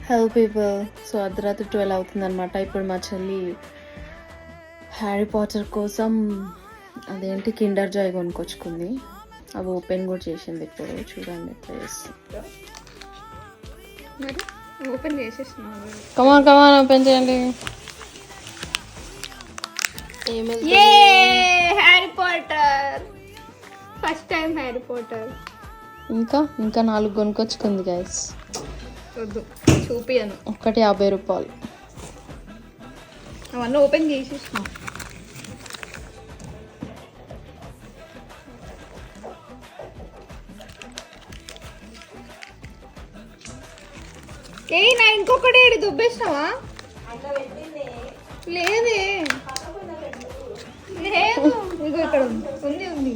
Hello people. So అర్ధరాత్రి 12 అవుతుందన్నమాట. ఇప్పుడు మా చెల్లి హ్యారీ పాటర్ కోసం అదేంటి కిండర్ జాయ్ కొనుక్కొచ్చుకుంది. అవి ఓపెన్ కూడా చేసింది. ఇప్పుడు చూడండి ఎట్లా చేస్తుంది. ఓపెన్ చేసేసిన. కమాన్ కమాన్ ఓపెన్ చేయండి. Harry Potter first time Harry Potter. ఇంకా 4 కొనుక్కొచ్చుకుంది గైస్. వద్దు చూపియను. ఒక్కటి 50 రూపాయలు. అవన్నీ ఓపెన్ చేసేసిన. నా ఇంకొకటి దుబ్బేసినావా? లేదే లేదు, ఇగో ఇక్కడ ఉంది.